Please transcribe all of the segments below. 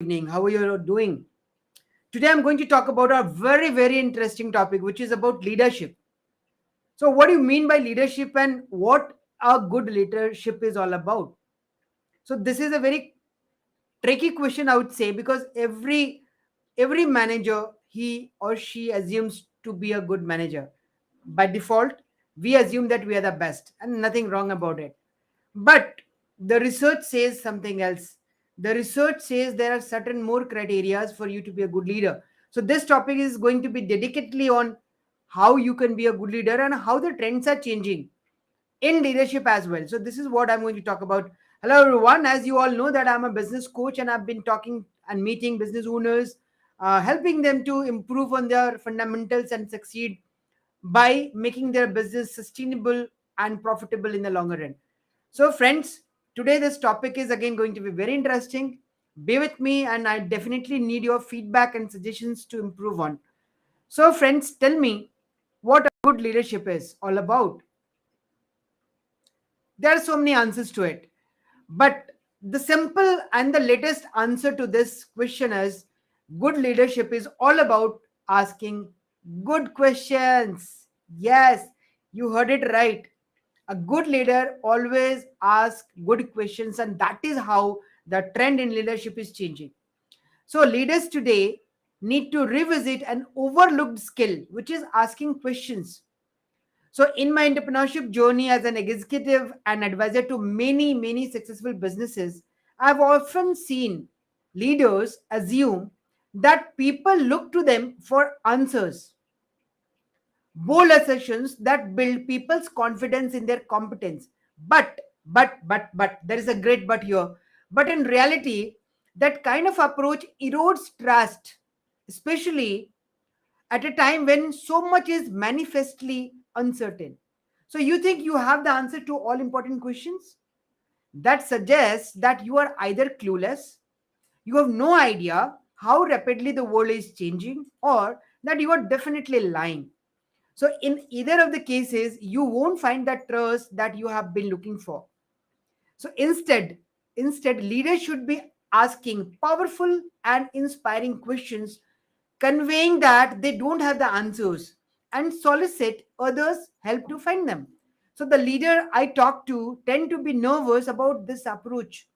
evening. How are you doing? Today I'm going to talk about a very interesting topic, which is about leadership. So, what do you mean by leadership and what a good leadership is all about? So, this is a very tricky question, I would say, because every manager, he or she assumes to be a good manager. By default, we assume that we are the best and nothing wrong about it. But the research says something else. The research says there are certain more criteria for you to be a good leader. So this topic is going to be dedicatedly on how you can be a good leader and how the trends are changing in leadership as well. So this is what I'm going to talk about. Hello everyone. As you all know that I'm a business coach and I've been talking and meeting business owners, helping them to improve on their fundamentals and succeed by making their business sustainable and profitable in the longer run. So, friends, today this topic is again going to be very interesting. Be with me, and I definitely need your feedback and suggestions to improve on. So, friends, tell me what a good leadership is all about. There are so many answers to it, but the simple and the latest answer to this question is good leadership is all about asking good questions. Yes, you heard it right. A good leader always asks good questions, and that is how the trend in leadership is changing. So, leaders today need to revisit an overlooked skill, which is asking questions. So, in my entrepreneurship journey as an executive and advisor to many successful businesses, I've often seen leaders assume that people look to them for answers, bold assertions that build people's confidence in their competence. But, there is a great but here. But in reality, that kind of approach erodes trust, especially at a time when so much is manifestly uncertain. So you think you have the answer to all important questions? That suggests that you are either clueless, you have no idea how rapidly the world is changing, or that you are definitely lying. So, in either of the cases, you won't find that trust that you have been looking for. So, instead, leaders should be asking powerful and inspiring questions, conveying that they don't have the answers, and solicit others' help to find them. So, the leader I talk to tend to be nervous about this approach.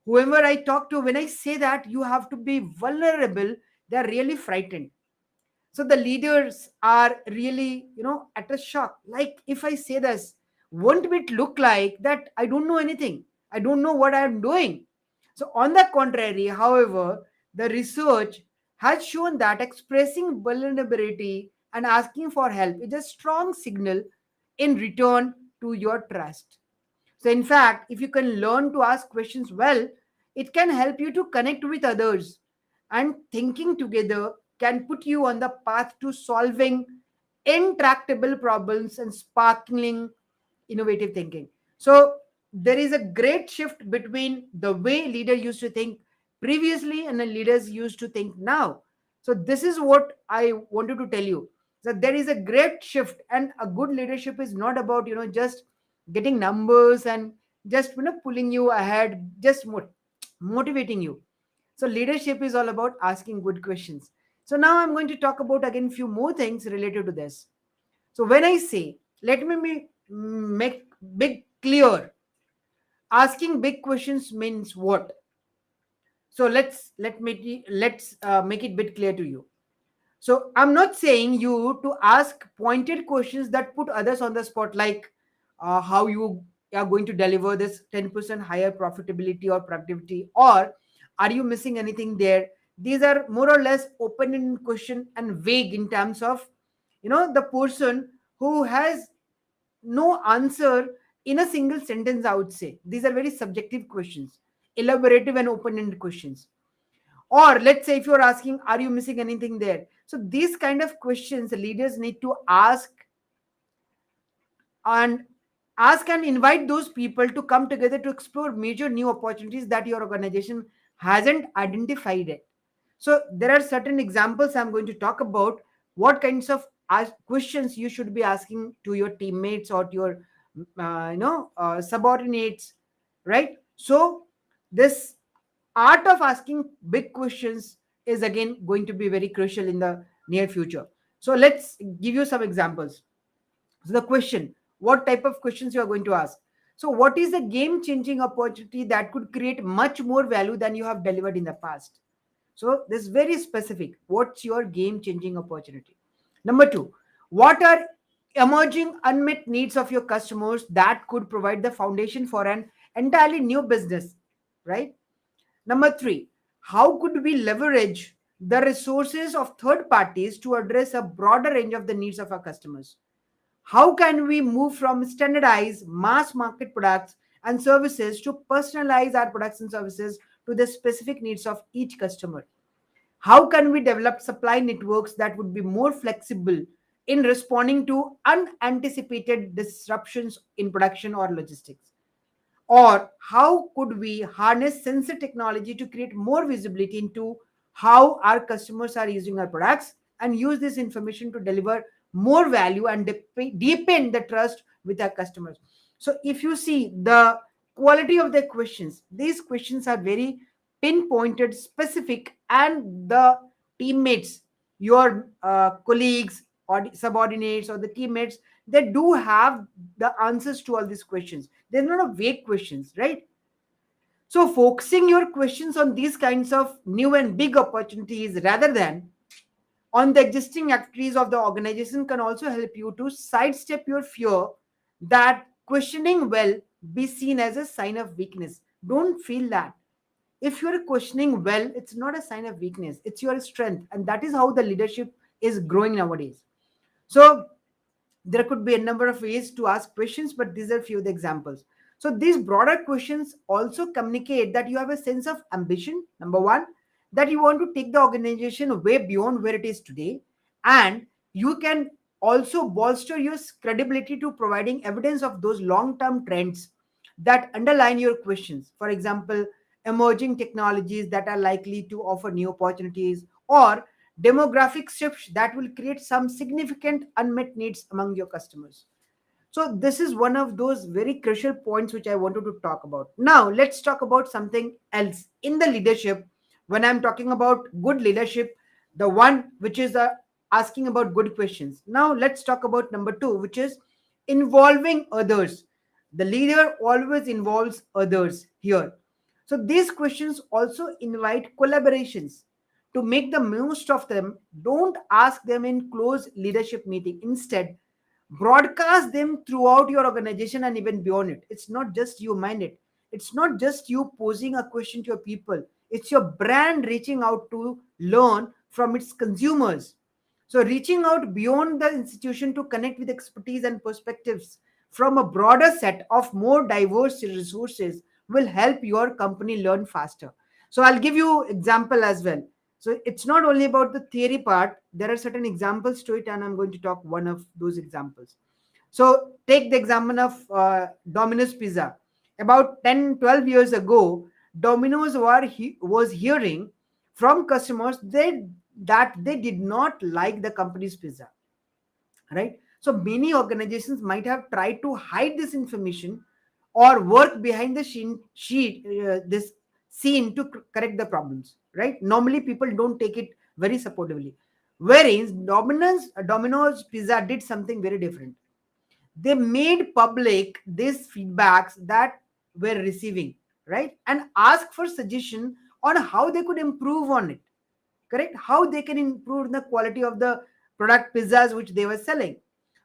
Whoever I talk to, when I say that you have to be vulnerable, they're really frightened. So the leaders are really, at a shock. Like if I say this, won't it look like that I don't know anything? I don't know what I'm doing. So on the contrary, however, the research has shown that expressing vulnerability and asking for help is a strong signal in return to your trust. So in fact, if you can learn to ask questions well, it can help you to connect with others, and thinking together can put you on the path to solving intractable problems and sparkling innovative thinking. So there is a great shift between the way leader used to think previously and the leaders used to think now. So this is what I wanted to tell you. So there is a great shift, and a good leadership is not about just getting numbers and just pulling you ahead, just motivating you. So leadership is all about asking good questions. So now I'm going to talk about again few more things related to this. So when I say, let me make big clear, asking big questions means what? So let's make it bit clear to you. So I'm not saying you to ask pointed questions that put others on the spot, like how you are going to deliver this 10% higher profitability or productivity, or are you missing anything there? These are more or less open in question and vague in terms of the person who has no answer in a single sentence. I would say these are very subjective questions, elaborative and open-ended questions. Or let's say if you're asking, are you missing anything there? So these kind of questions the leaders need to and ask and invite those people to come together to explore major new opportunities that your organization hasn't identified yet. So there are certain examples I'm going to talk about, what kinds of questions you should be asking to your teammates or to your subordinates, right? So this art of asking big questions is again going to be very crucial in the near future. So let's give you some examples. So the question, what type of questions you are going to ask? So what is a game changing opportunity that could create much more value than you have delivered in the past? So this is very specific. What's your game changing opportunity? Number two, what are emerging unmet needs of your customers that could provide the foundation for an entirely new business, right? Number three, how could we leverage the resources of third parties to address a broader range of the needs of our customers? How can we move from standardized mass market products and services to personalize our products and services to the specific needs of each customer? How can we develop supply networks that would be more flexible in responding to unanticipated disruptions in production or logistics? Or how could we harness sensor technology to create more visibility into how our customers are using our products and use this information to deliver more value and deepen the trust with our customers? So if you see the quality of the questions, these questions are very pinpointed, specific, and the teammates, your colleagues or subordinates or the teammates, they do have the answers to all these questions. They're not a vague questions, right? So focusing your questions on these kinds of new and big opportunities rather than on the existing activities of the organization can also help you to sidestep your fear that questioning well be seen as a sign of weakness. Don't feel that. If you're questioning well, it's not a sign of weakness, it's your strength. And that is how the leadership is growing nowadays. So there could be a number of ways to ask questions, but these are few of the examples. So these broader questions also communicate that you have a sense of ambition, number one, that you want to take the organization way beyond where it is today, and you can also bolster your credibility to providing evidence of those long-term trends that underline your questions. For example, emerging technologies that are likely to offer new opportunities, or demographic shifts that will create some significant unmet needs among your customers. So this is one of those very crucial points which I wanted to talk about. Now let's talk about something else in the leadership. When I'm talking about good leadership, the one which is asking about good questions. Now let's talk about number two, which is involving others. The leader always involves others here. So these questions also invite collaborations. To make the most of them, don't ask them in close leadership meeting. Instead, broadcast them throughout your organization and even beyond it. It's not just you, mind it. It's not just you posing a question to your people. It's your brand reaching out to learn from its consumers. So reaching out beyond the institution to connect with expertise and perspectives from a broader set of more diverse resources will help your company learn faster. So I'll give you example as well. So it's not only about the theory part, there are certain examples to it, and I'm going to talk one of those examples. So take the example of Domino's Pizza. About 10, 12 years ago, Domino's was hearing from customers that they did not like the company's pizza, right? So many organizations might have tried to hide this information or work behind the this scene to correct the problems, right? Normally people don't take it very supportively, whereas Domino's Pizza did something very different. They made public these feedbacks that were receiving, right, and ask for suggestion on how they could improve on it, correct, how they can improve the quality of the product pizzas which they were selling.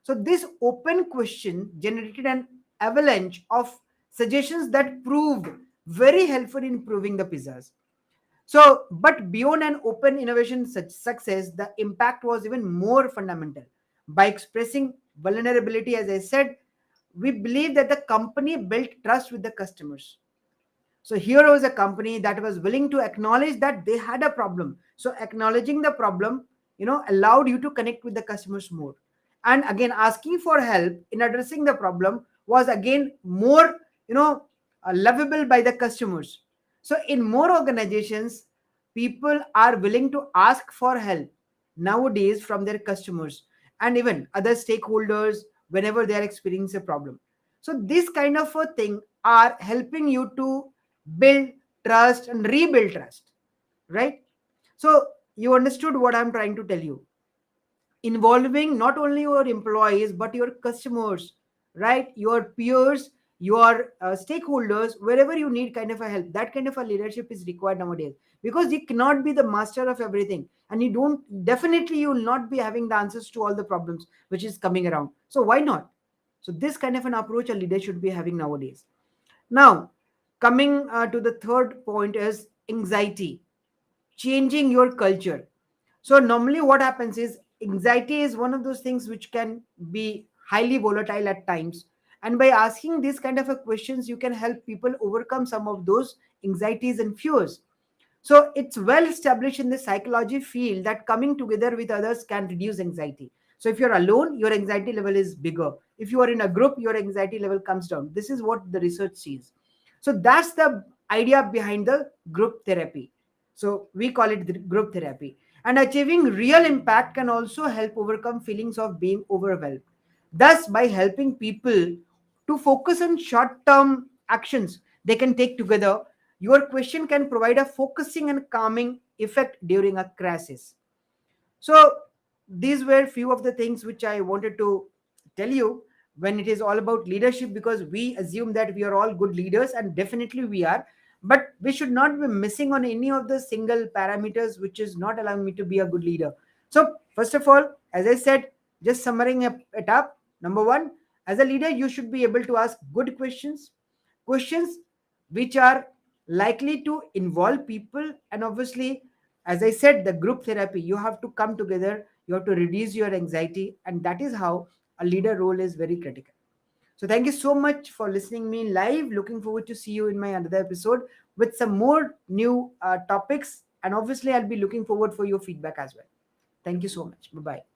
So this open question generated an avalanche of suggestions that proved very helpful in improving the pizzas. So but beyond an open innovation success, the impact was even more fundamental. By expressing vulnerability, as I said, we believe that the company built trust with the customers. So here was a company that was willing to acknowledge that they had a problem. So acknowledging the problem, allowed you to connect with the customers more. And again, asking for help in addressing the problem was again more, lovable by the customers. So in more organizations, people are willing to ask for help nowadays from their customers and even other stakeholders whenever they are experiencing a problem. So this kind of a thing are helping you to build trust, and rebuild trust, right? So you understood what I'm trying to tell you, involving not only your employees but your customers, right, your peers, your stakeholders, wherever you need kind of a help. That kind of a leadership is required nowadays, because you cannot be the master of everything, and you don't, definitely you will not be having the answers to all the problems which is coming around. So why not? So this kind of an approach a leader should be having nowadays. Now, coming to the third point is anxiety, changing your culture. So normally what happens is, anxiety is one of those things which can be highly volatile at times, and by asking these kind of a questions you can help people overcome some of those anxieties and fears. So it's well established in the psychology field that coming together with others can reduce anxiety. So if you're alone, your anxiety level is bigger. If you are in a group, your anxiety level comes down. This is what the research says. So that's the idea behind the group therapy. So we call it the group therapy. And achieving real impact can also help overcome feelings of being overwhelmed. Thus, by helping people to focus on short term actions they can take together, your question can provide a focusing and calming effect during a crisis. So these were few of the things which I wanted to tell you when it is all about leadership, because we assume that we are all good leaders, and definitely we are, but we should not be missing on any of the single parameters which is not allowing me to be a good leader. So first of all, as I said, just summarizing it up, number one, as a leader you should be able to ask good questions, questions which are likely to involve people, and obviously, as I said, the group therapy, you have to come together, you have to reduce your anxiety, and that is how a leader role is very critical. So thank you so much for listening me live. Looking forward to see you in my another episode with some more new topics, and obviously I'll be looking forward for your feedback as well. Thank you so much. Bye bye.